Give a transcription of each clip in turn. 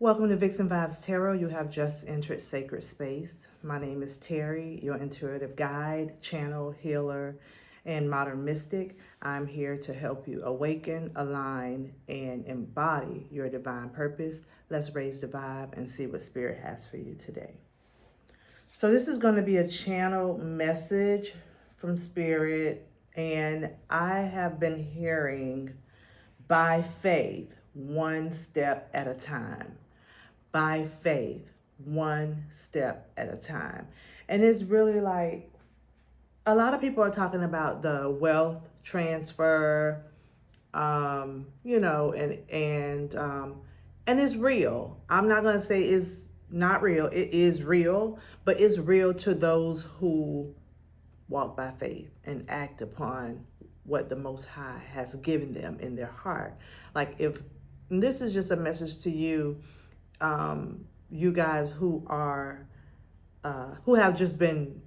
Welcome to Vixen Vibes Tarot. You have just entered sacred space. My name is Terry, your intuitive guide, channel, healer, and modern mystic. I'm here to help you awaken, align, and embody your divine purpose. Let's raise the vibe and see what Spirit has for you today. So this is going to be a channel message from Spirit, and I have been hearing by faith, one step at a time. By faith, one step at a time. And it's really like a lot of people are talking about the wealth transfer, and it's real. I'm not gonna say it's not real. It is real, but it's real to those who walk by faith and act upon what the Most High has given them in their heart. Like if this is just a message to you, you guys who are who have just been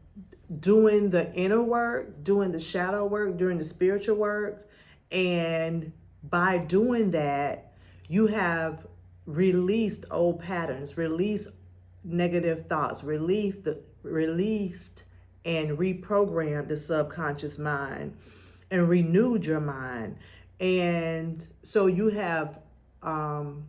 doing the inner work, doing the shadow work, doing the spiritual work, and by doing that, you have released old patterns, released negative thoughts, released and reprogrammed the subconscious mind and renewed your mind. And so you have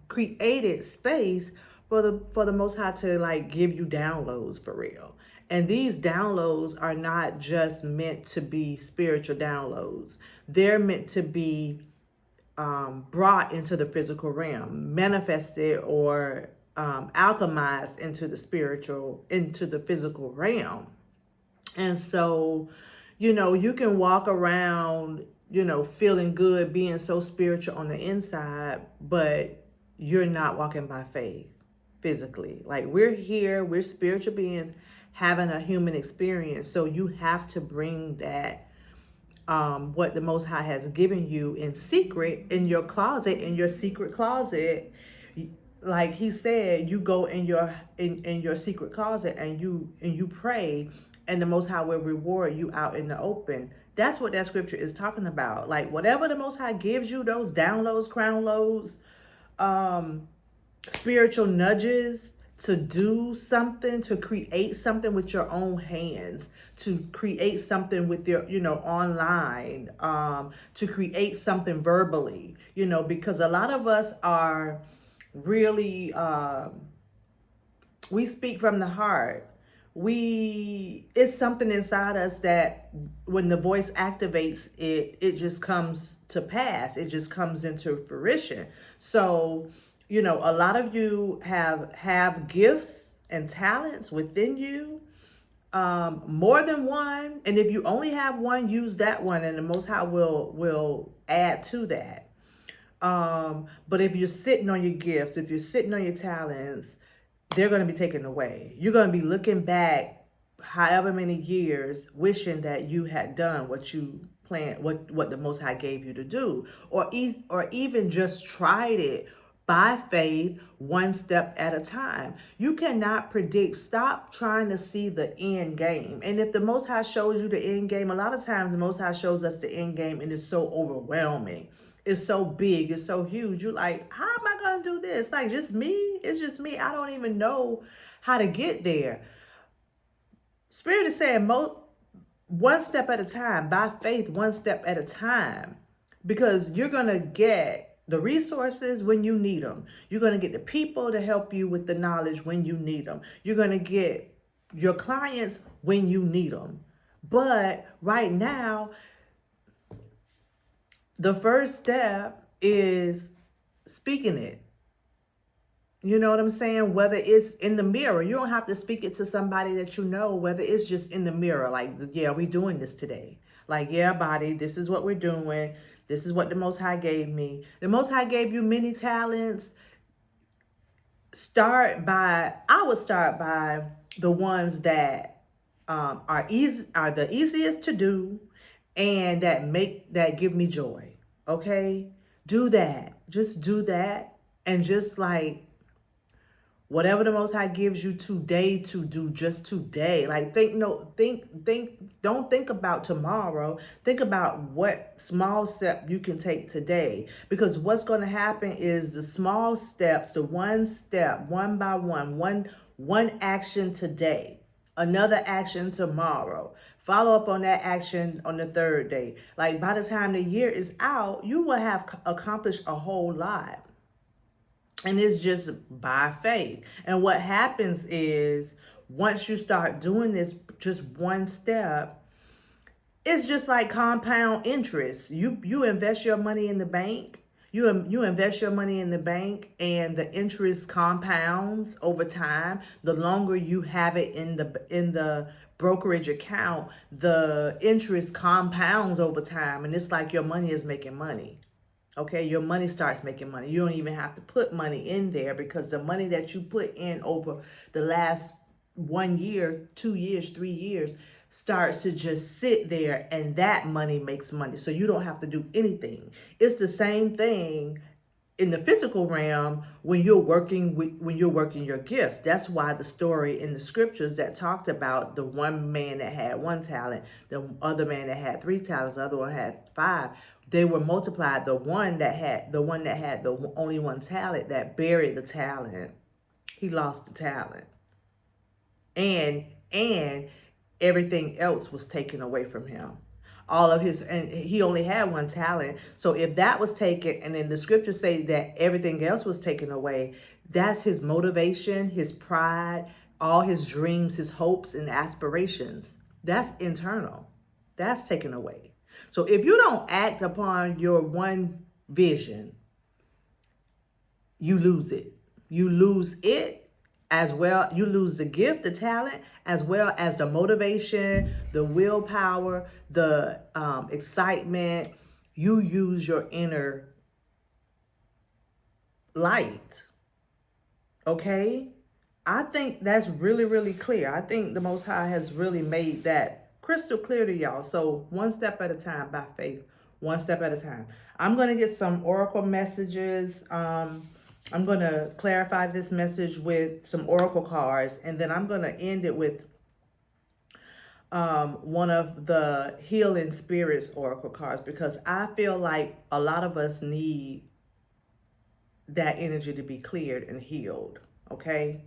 created space for the Most High to like give you downloads for real. And these downloads are not just meant to be spiritual downloads. They're meant to be brought into the physical realm, manifested or alchemized into the spiritual, into the physical realm. And so, you can walk around, feeling good, being so spiritual on the inside, but you're not walking by faith physically. Like we're here, we're spiritual beings having a human experience. So you have to bring that, what the Most High has given you in secret in your closet, in your secret closet. Like he said, you go in your secret closet and you pray, and the Most High will reward you out in the open. That's what that scripture is talking about. Like whatever the Most High gives you, those downloads, crown loads, spiritual nudges to do something, to create something with your own hands, to create something with your, online, to create something verbally, because a lot of us are really, we speak from the heart. It's something inside us that when the voice activates it just comes to pass. It just comes into fruition. So, a lot of you have gifts and talents within you, more than one. And if you only have one, use that one, and the Most High will add to that. But if you're sitting on your gifts, if you're sitting on your talents, they're going to be taken away. You're going to be looking back however many years wishing that you had done what you planned, what the Most High gave you to do, or even just tried it by faith, one step at a time. You cannot predict. Stop trying to see the end game. And if the Most High shows you the end game, a lot of times the Most High shows us the end game and it's so overwhelming. It's so big. It's so huge. You're like, how am I going to do this? Like, just me? It's just me. I don't even know how to get there. Spirit is saying one step at a time, by faith, one step at a time, because you're going to get the resources when you need them. You're going to get the people to help you with the knowledge when you need them. You're going to get your clients when you need them. But right now, the first step is speaking it. You know what I'm saying? Whether it's in the mirror, you don't have to speak it to somebody that you know, whether it's just in the mirror, like, yeah, we're doing this today. Like, yeah, body, this is what we're doing. This is what the Most High gave me. The Most High gave you many talents. I would start by the ones that are the easiest to do and that give me joy. Okay? Do that. Just do that. And just like Whatever the Most High gives you today to do, just today. Like don't think about tomorrow. Think about what small step you can take today. Because what's going to happen is the small steps, the one step, one by one action today, another action tomorrow. Follow up on that action on the third day. Like by the time the year is out, you will have accomplished a whole lot. And it's just by faith. And what happens is once you start doing this, just one step, it's just like compound interest. You invest your money in the bank. You invest your money in the bank, and the interest compounds over time. The longer you have it in the brokerage account, the interest compounds over time, and it's like your money is making money. Okay, your money starts making money. You don't even have to put money in there, because the money that you put in over the last 1 year, 2 years, 3 years starts to just sit there, and that money makes money. So you don't have to do anything. It's the same thing in the physical realm when you're working your gifts. That's why the story in the scriptures that talked about the one man that had 1 talent, the other man that had 3 talents, the other one had 5. They were multiplied. The one that had the only 1 talent, that buried the talent, he lost the talent, and everything else was taken away from him. All of his, and he only had 1 talent. So if that was taken, and then the scriptures say that everything else was taken away, that's his motivation, his pride, all his dreams, his hopes and aspirations. That's internal. That's taken away. So if you don't act upon your one vision, you lose it. You lose it as well. You lose the gift, the talent, as well as the motivation, the willpower, the excitement. You use your inner light. Okay? I think that's really, really clear. I think the Most High has really made that crystal clear to y'all. So one step at a time, by faith, one step at a time. I'm going to get some oracle messages. I'm going to clarify this message with some oracle cards, and then I'm going to end it with one of the healing spirits oracle cards, because I feel like a lot of us need that energy to be cleared and healed. Okay?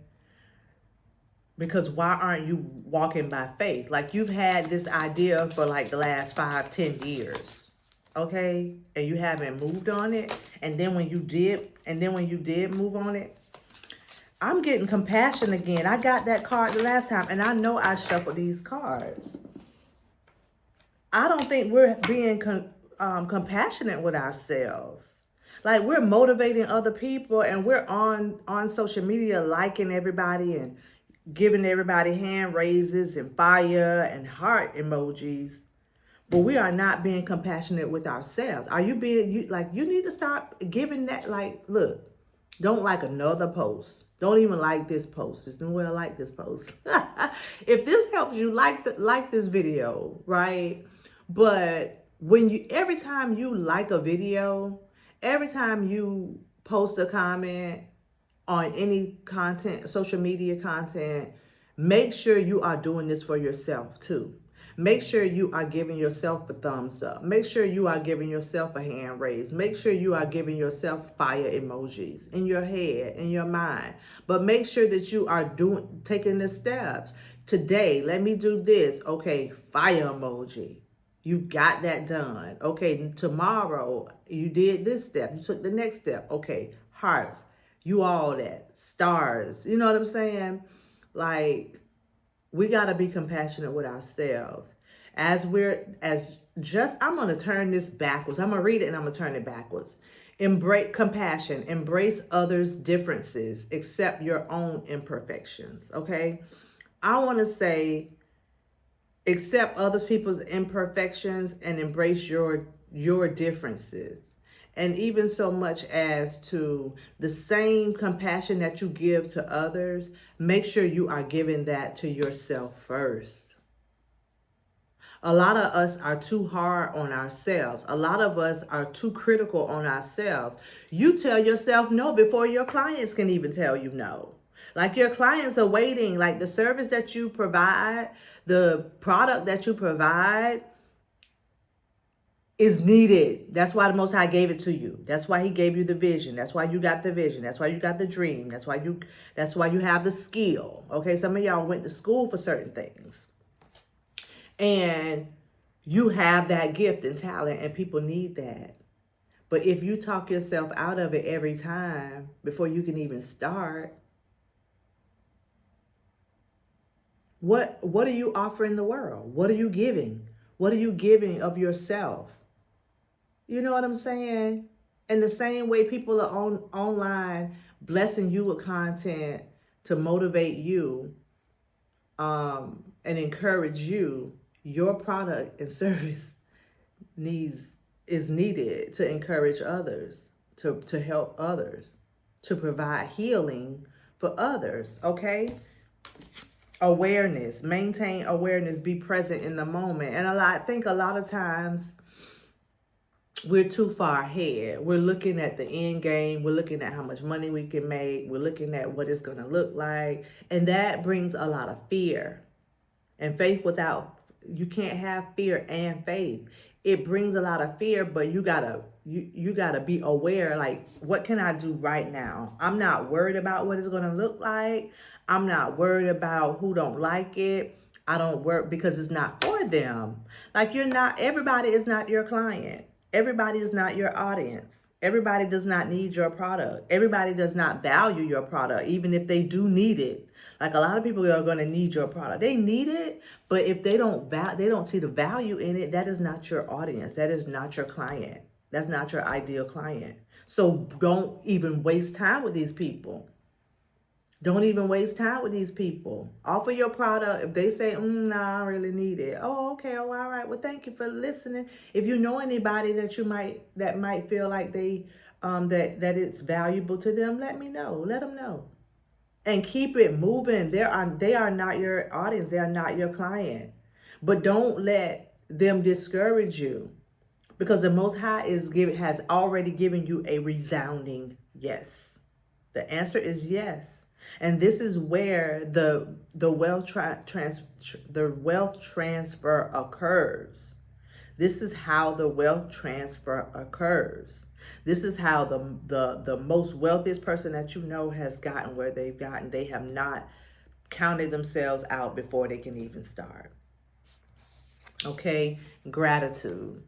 Because why aren't you walking by faith? Like, you've had this idea for like the last 5-10 years, okay? And you haven't moved on it. And then when you did move on it, I'm getting compassion again. I got that card the last time, and I know I shuffled these cards. I don't think we're being compassionate with ourselves. Like, we're motivating other people, and we're on social media liking everybody and giving everybody hand raises and fire and heart emojis, but we are not being compassionate with ourselves. Are you being, you need to stop giving that, like, look, don't like another post. Don't even like this post. There's no way I like this post. If this helps you, like this video, right? But every time you like a video, every time you post a comment on any content, social media content, make sure you are doing this for yourself too. Make sure you are giving yourself a thumbs up. Make sure you are giving yourself a hand raise. Make sure you are giving yourself fire emojis in your head, in your mind. But make sure that you are taking the steps. Today, let me do this. Okay, fire emoji. You got that done. Okay, tomorrow, you did this step. You took the next step. Okay, hearts. You all that. Stars. You know what I'm saying? Like, we got to be compassionate with ourselves. I'm going to turn this backwards. I'm going to read it and I'm going to turn it backwards. Embrace compassion. Embrace others' differences. Accept your own imperfections. Okay? I want to say, accept other people's imperfections and embrace your differences. And even so much as to the same compassion that you give to others, make sure you are giving that to yourself first. A lot of us are too hard on ourselves. A lot of us are too critical on ourselves. You tell yourself no before your clients can even tell you no. Like your clients are waiting. Like the service that you provide, the product that you provide is needed. That's why the Most High gave it to you. That's why He gave you the vision. That's why you got the vision. That's why you got the dream. That's why you have the skill. Okay, some of y'all went to school for certain things. And you have that gift and talent, and people need that. But if you talk yourself out of it every time before you can even start, what are you offering the world? What are you giving? What are you giving of yourself? You know what I'm saying? In the same way people are online blessing you with content to motivate you and encourage you, your product and service is needed to encourage others, to help others, to provide healing for others, okay? Awareness, maintain awareness, be present in the moment. And I think a lot of times we're too far ahead. We're looking at the end game. We're looking at how much money we can make. We're looking at what it's going to look like. And that brings a lot of fear. And you can't have fear and faith. It brings a lot of fear, but you gotta be aware, like, what can I do right now? I'm not worried about what it's gonna look like. I'm not worried about who don't like it. I don't worry because it's not for them. Like, everybody is not your client. Everybody is not your audience. Everybody does not need your product. Everybody does not value your product, even if they do need it. Like, a lot of people are going to need your product. They need it, but if they don't see the value in it, that is not your audience. That is not your client. That's not your ideal client. So don't even waste time with these people. Don't even waste time with these people. Offer your product. If they say, nah, I don't really need it. Oh, okay. Oh, all right. Well, thank you for listening. If you know anybody that might feel like they that it's valuable to them, let me know. Let them know. And keep it moving. They are not your audience. They are not your client. But don't let them discourage you, because the Most High has already given you a resounding yes. The answer is yes. And this is where the wealth transfer occurs. This is how the wealth transfer occurs. This is how the most wealthiest person that you know has gotten where they've gotten. They have not counted themselves out before they can even start. Okay? Gratitude.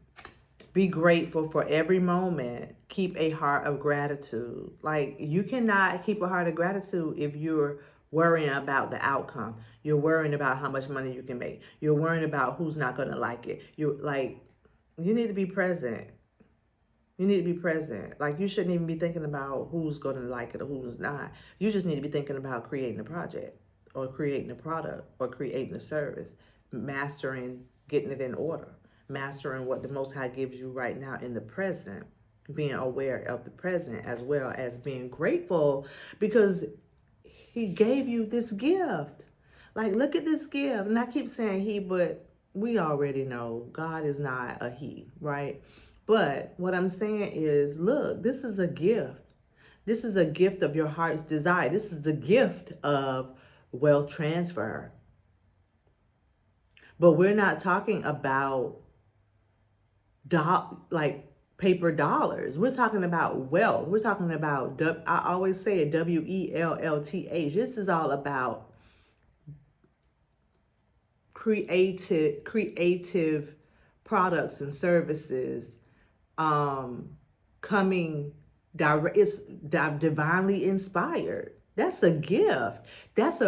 Be grateful for every moment. Keep a heart of gratitude. Like, you cannot keep a heart of gratitude if you're worrying about the outcome. You're worrying about how much money you can make. You're worrying about who's not going to like it. You need to be present. You need to be present. Like, you shouldn't even be thinking about who's going to like it or who's not. You just need to be thinking about creating a project or creating a product or creating a service, mastering, getting it in order, mastering what the Most High gives you right now in the present, being aware of the present, as well as being grateful because He gave you this gift. Like, look at this gift. And I keep saying He, but we already know God is not a He, right? But what I'm saying is, look, this is a gift. This is a gift of your heart's desire. This is the gift of wealth transfer. But we're not talking about paper dollars. We're talking about wealth. We're talking about, I always say it, WELLTH. This is all about creative products and services coming direct. It's divinely inspired. That's a gift. That's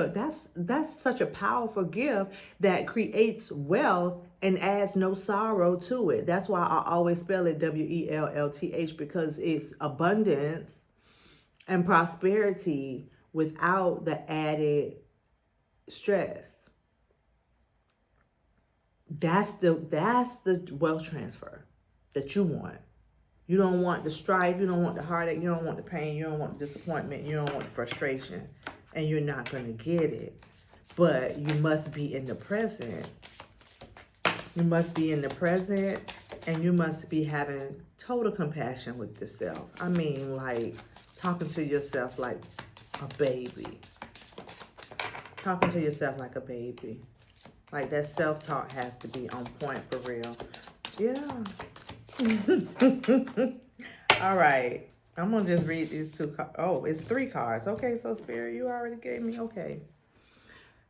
such a powerful gift that creates wealth and adds no sorrow to it. That's why I always spell it WELLTH, because it's abundance and prosperity without the added stress. That's the wealth transfer that you want. You don't want the strife, you don't want the heartache, you don't want the pain, you don't want the disappointment, you don't want the frustration, and you're not going to get it. But you must be in the present. You must be in the present, and you must be having total compassion with yourself. I mean, like talking to yourself like a baby. Talking to yourself like a baby. Like that self-talk has to be on point for real. Yeah. All right. I'm going to just read these two cards. Oh, it's 3 cards. Okay, so Spirit, you already gave me. Okay.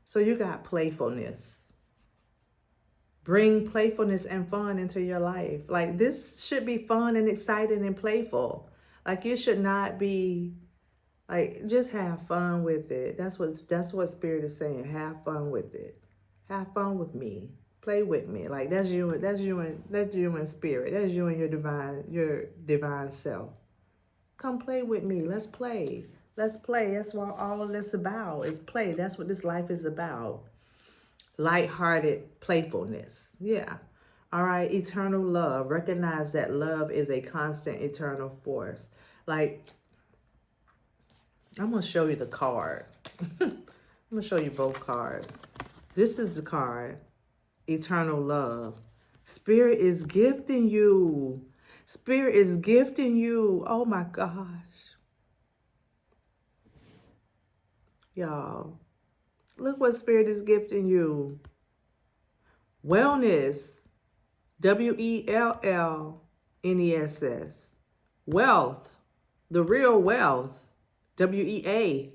So you got playfulness. Bring playfulness and fun into your life. Like this should be fun and exciting and playful. Like you should not be like just have fun with it. That's what Spirit is saying. Have fun with it. Have fun with me. Play with me. Like that's you in spirit. That's you and your divine self. Come play with me. Let's play. Let's play. That's what all of this about is play. That's what this life is about. Lighthearted playfulness. Yeah. All right. Eternal love. Recognize that love is a constant eternal force. Like, I'm going to show you the card. I'm going to show you both cards. This is the card. Eternal love. Spirit is gifting you. Spirit is gifting you. Oh my gosh. Y'all. Look what Spirit is gifting you. Wellness. WELLNESS. Wealth. The real wealth. WEALTH.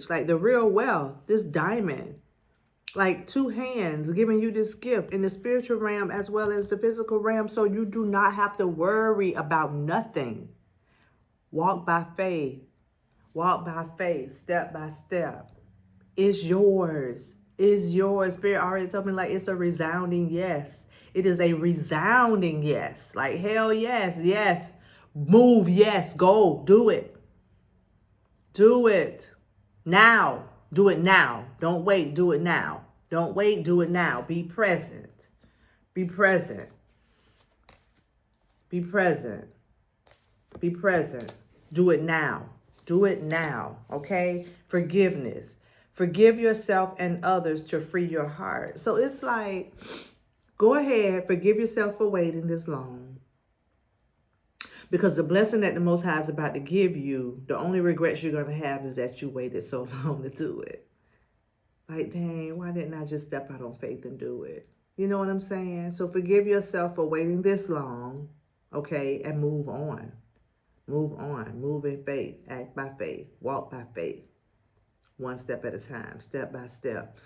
Like the real wealth. This diamond. Like 2 hands giving you this gift in the spiritual realm as well as the physical realm. So you do not have to worry about nothing. Walk by faith. Walk by faith. Step by step. It's yours. It's yours. Spirit already told me like it's a resounding yes. It is a resounding yes. Like hell yes. Yes. Move. Yes. Go. Do it. Do it. Now. Do it now. Don't wait. Do it now. Don't wait. Do it now. Be present. Be present. Be present. Be present. Do it now. Do it now. Okay? Forgiveness. Forgive yourself and others to free your heart. So it's like, go ahead. Forgive yourself for waiting this long. Because the blessing that the Most High is about to give you, the only regrets you're going to have is that you waited so long to do it. Like, dang, why didn't I just step out on faith and do it? You know what I'm saying? So forgive yourself for waiting this long, okay, and move on. Move on. Move in faith. Act by faith. Walk by faith. One step at a time, step by step.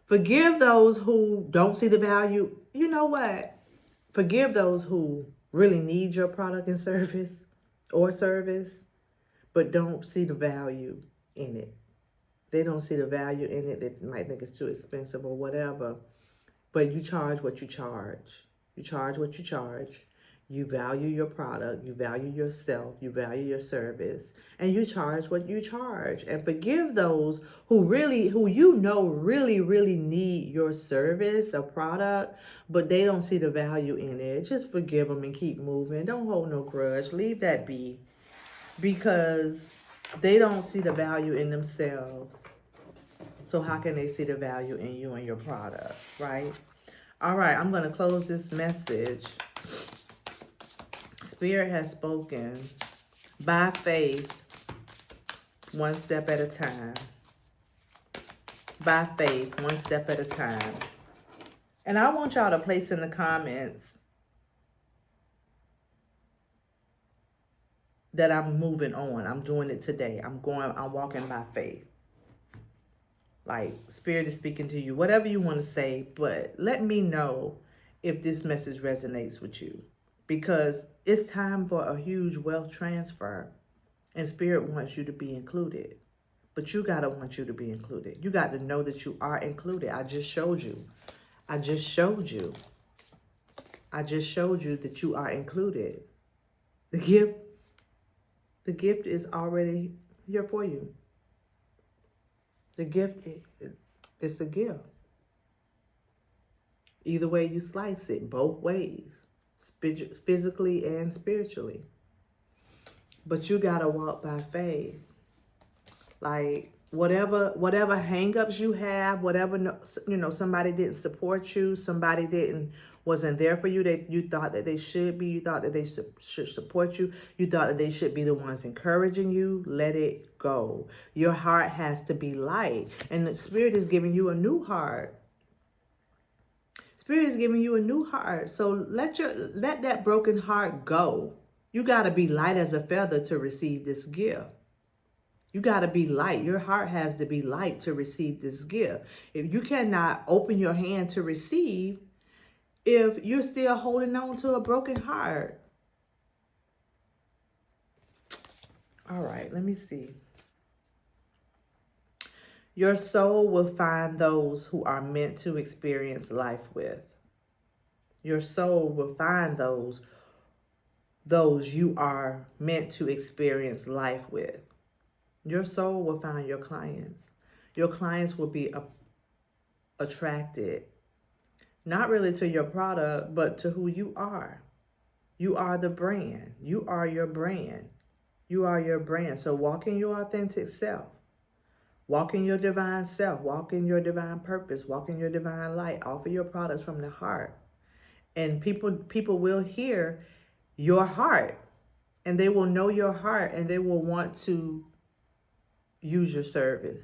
Forgive those who don't see the value. You know what? Forgive those who really need your product and service but don't see the value in it. They don't see the value in it. They might think it's too expensive or whatever. But you charge what you charge. You charge what you charge. You value your product. You value yourself. You value your service. And you charge what you charge. And forgive those who you know really need your service or product, but they don't see the value in it. Just forgive them and keep moving. Don't hold no grudge. Leave that be. Because they don't see the value in themselves. So how can they see the value in you and your product, right? All right, I'm going to close this message. Spirit has spoken. By faith, one step at a time. By faith, one step at a time. And I want y'all to place in the comments that I'm moving on. I'm doing it today. I'm walking by faith. Like, Spirit is speaking to you. Whatever you want to say, but let me know if this message resonates with you. Because it's time for a huge wealth transfer. And Spirit wants you to be included. But you got to want you to be included. You got to know that you are included. I just showed you. I just showed you that you are included. The gift is already here for you. The gift is a gift. Either way you slice it, both ways, physically and spiritually. But you got to walk by faith. Like, whatever hangups you have, whatever, somebody didn't support you, somebody didn't wasn't there for you, that you thought that they should be, you thought that they should support you, you thought that they should be the ones encouraging you, let it go. Your heart has to be light. And the Spirit is giving you a new heart. Spirit is giving you a new heart. So let that broken heart go. You got to be light as a feather to receive this gift. You got to be light. Your heart has to be light to receive this gift. If you cannot open your hand to receive, if you're still holding on to a broken heart. All right, let me see. Your soul will find those who are meant to experience life with. Your soul will find those you are meant to experience life with. Your soul will find your clients. Your clients will be attracted, not really to your product, but to who you are. You are the brand. You are your brand. You are your brand. So walk in your authentic self. Walk in your divine self. Walk in your divine purpose. Walk in your divine light. Offer your products from the heart. And people will hear your heart. And they will know your heart. And they will want to use your service.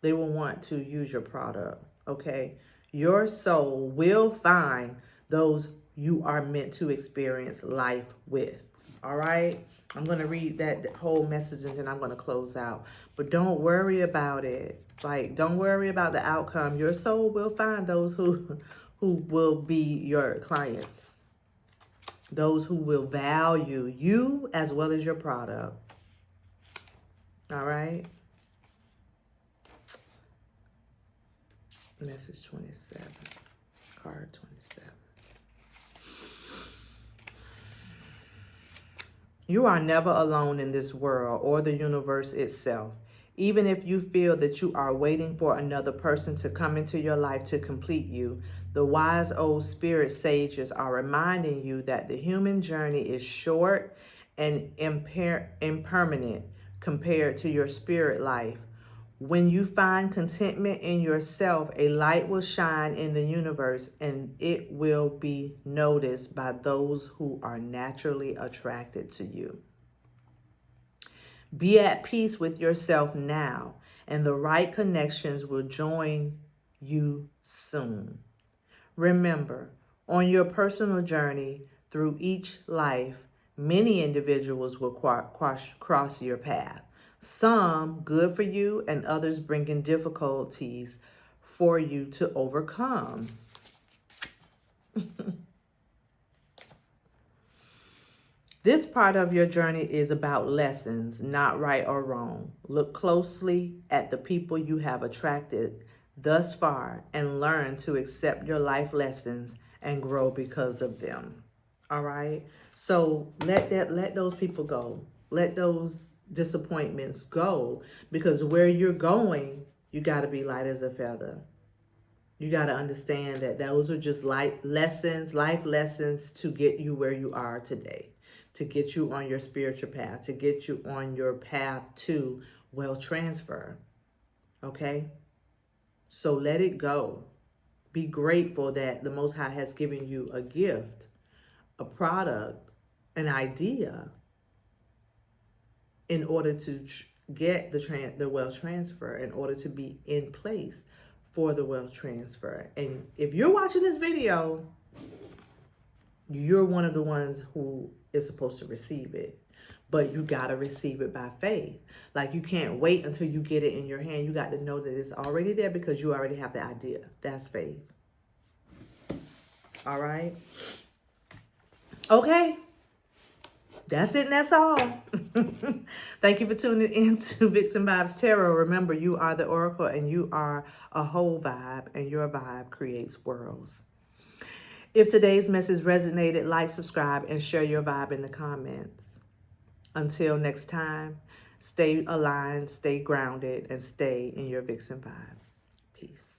They will want to use your product, okay? Your soul will find those you are meant to experience life with, all right? I'm going to read that whole message and then I'm going to close out. But don't worry about it. Like, don't worry about the outcome. Your soul will find those who will be your clients. Those who will value you as well as your product. All right? Message 27. Card 27. You are never alone in this world or the universe itself. Even if you feel that you are waiting for another person to come into your life to complete you, the wise old spirit sages are reminding you that the human journey is short and impermanent compared to your spirit life. When you find contentment in yourself, a light will shine in the universe and it will be noticed by those who are naturally attracted to you. Be at peace with yourself now, and the right connections will join you soon. Remember, on your personal journey through each life, many individuals will cross your path. Some good for you and others bringing difficulties for you to overcome. This part of your journey is about lessons, not right or wrong. Look closely at the people you have attracted thus far and learn to accept your life lessons and grow because of them. All right? So let those people go. Let those disappointments go, because where you're going, you got to be light as a feather. You got to understand that those are just life lessons to get you where you are today, to get you on your spiritual path, to get you on your path to wealth transfer. Okay? So let it go. Be grateful that the Most High has given you a gift, a product, an idea, in order to get the wealth transfer, in order to be in place for the wealth transfer. And if you're watching this video, you're one of the ones who is supposed to receive it. But you got to receive it by faith. Like, you can't wait until you get it in your hand. You got to know that it's already there because you already have the idea. That's faith. All right? Okay. That's it and that's all. Thank you for tuning in to Vixen Vibes Tarot. Remember, you are the oracle and you are a whole vibe, and your vibe creates worlds. If today's message resonated, like, subscribe, and share your vibe in the comments. Until next time, stay aligned, stay grounded, and stay in your Vixen vibe. Peace.